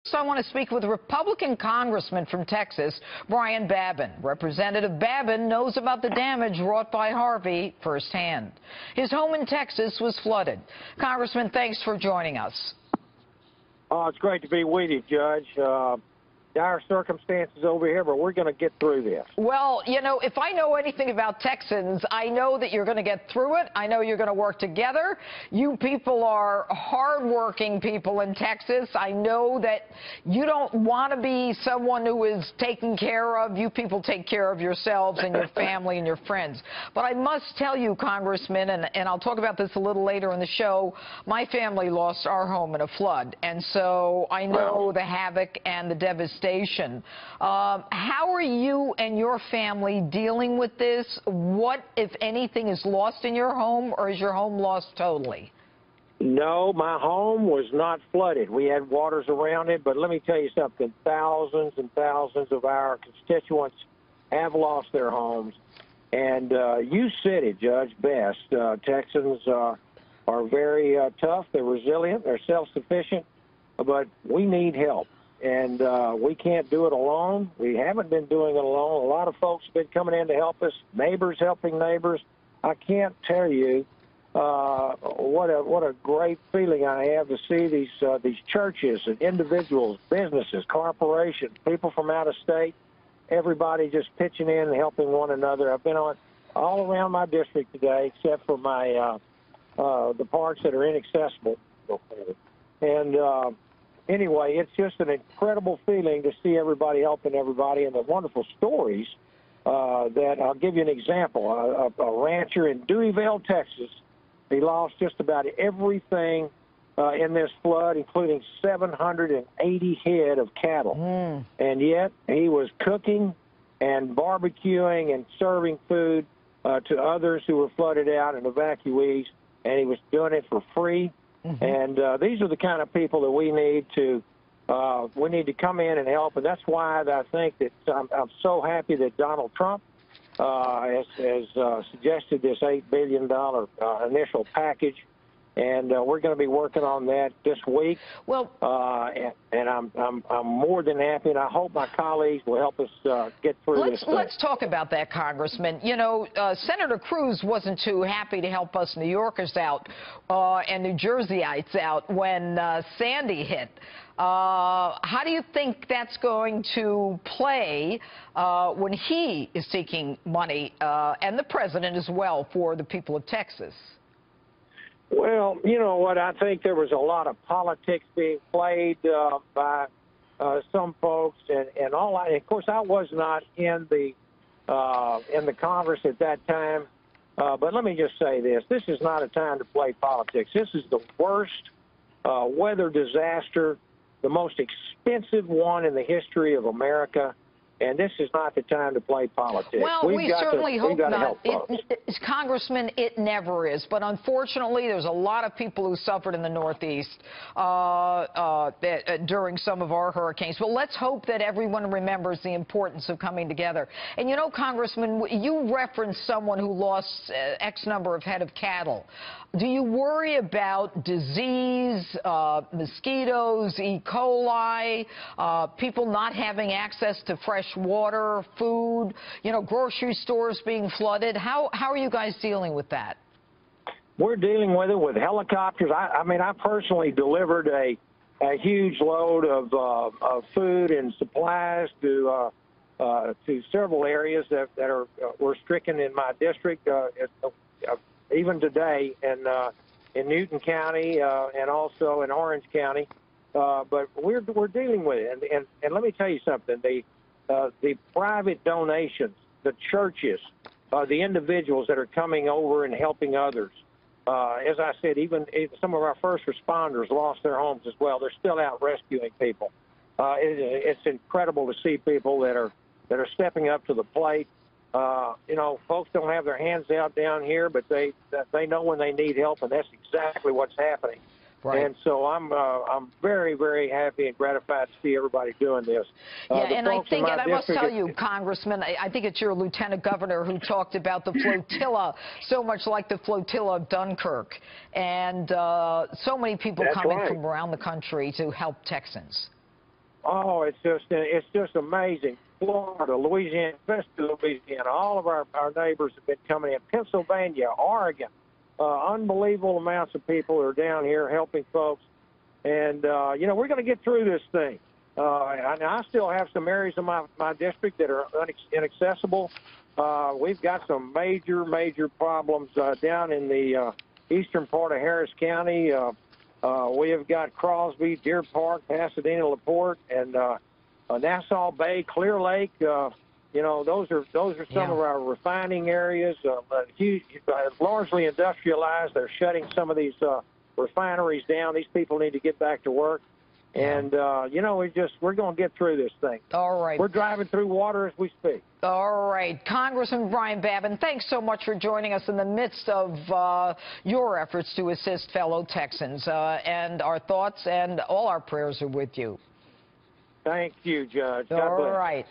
So I want to speak with a Republican congressman from Texas, Brian Babin. Representative Babin knows about the damage wrought by Harvey firsthand. His home in Texas was flooded. Congressman, thanks for joining us. Oh, it's great to be with you, Judge. Dire circumstances over here, but we're going to get through this. Well, you know, if I know anything about Texans, I know that you're going to get through it. I know you're going to work together. You people are hardworking people in Texas. I know that you don't want to be someone who is taken care of. You people take care of yourselves and your family and your friends. But I must tell you, Congressman, and I'll talk about this a little later in the show, my family lost our home in a flood. And so I know the havoc and the devastation. How are you and your family dealing with this? What, if anything, is lost in your home, or is your home lost totally? No, my home was not flooded. We had waters around it, but let me tell you something. Thousands and thousands of our constituents have lost their homes. And you said it, Judge, best. Texans are very tough. They're resilient. They're self-sufficient. But we need help. And we can't do it alone. We haven't been doing it alone. A lot of folks have been coming in to help us, neighbors helping neighbors. I can't tell you what a great feeling I have to see these churches and individuals, businesses, corporations, people from out of state, everybody just pitching in and helping one another. I've been on all around my district today, except for my the parts that are inaccessible. And anyway, it's just an incredible feeling to see everybody helping everybody, and the wonderful stories that I'll give you an example. A rancher in Deweyville, Texas, he lost just about everything in this flood, including 780 head of cattle. And yet he was cooking and barbecuing and serving food to others who were flooded out and evacuees, and he was doing it for free. And these are the kind of people that we need to come in and help, and that's why I think that I'm so happy that Donald Trump has suggested this $8 billion initial package, and we're going to be working on that this week. Well, and I'm more than happy, and I hope my colleagues will help us get through this. Let's talk about that, Congressman. You know, Senator Cruz wasn't too happy to help us New Yorkers out and New Jerseyites out when Sandy hit. How do you think that's going to play when he is seeking money, and the president as well, for the people of Texas? Well, you know what? I think there was a lot of politics being played by some folks, and all. Of course, I was not in the Congress at that time. But let me just say this: this is not a time to play politics. This is the worst weather disaster, the most expensive one in the history of America. And this is not the time to play politics. Well, we certainly hope not. Congressman, it never is. But unfortunately, there's a lot of people who suffered in the Northeast during some of our hurricanes. But let's hope that everyone remembers the importance of coming together. And, you know, Congressman, you referenced someone who lost X number of head of cattle. Do you worry about disease, mosquitoes, E. coli, people not having access to fresh water, food, you know, grocery stores being flooded? How are you guys dealing with that? We're dealing with it with helicopters. I mean, I personally delivered a huge load of food and supplies to several areas that were stricken in my district. Even today in Newton County and also in Orange County, but we're dealing with it. And let me tell you something: the private donations, the churches, the individuals that are coming over and helping others. As I said, even some of our first responders lost their homes as well. They're still out rescuing people. It's incredible to see people that are stepping up to the plate. You know, folks don't have their hands out down here, but they know when they need help, and that's exactly what's happening. Right. And so I'm very, very happy and gratified to see everybody doing this. Yeah, and I think, and I must tell you, Congressman, I think it's your lieutenant governor who talked about the flotilla, so much like the flotilla of Dunkirk, and so many people coming from around the country to help Texans. Oh, it's just amazing. Florida, Louisiana, especially Louisiana, all of our neighbors have been coming in. Pennsylvania, Oregon, unbelievable amounts of people are down here helping folks. And, you know, we're going to get through this thing. I still have some areas of my district that are inaccessible. We've got some major problems down in the eastern part of Harris County. We have got Crosby, Deer Park, Pasadena, LaPorte, and Nassau Bay, Clear Lake. You know, those are some of our refining areas. Largely industrialized. They're shutting some of these refineries down. These people need to get back to work. And, you know, we're going to get through this thing. All right. We're driving through water as we speak. All right. Congressman Brian Babin, thanks so much for joining us in the midst of your efforts to assist fellow Texans. And our thoughts and all our prayers are with you. Thank you, Judge. God bless. All right.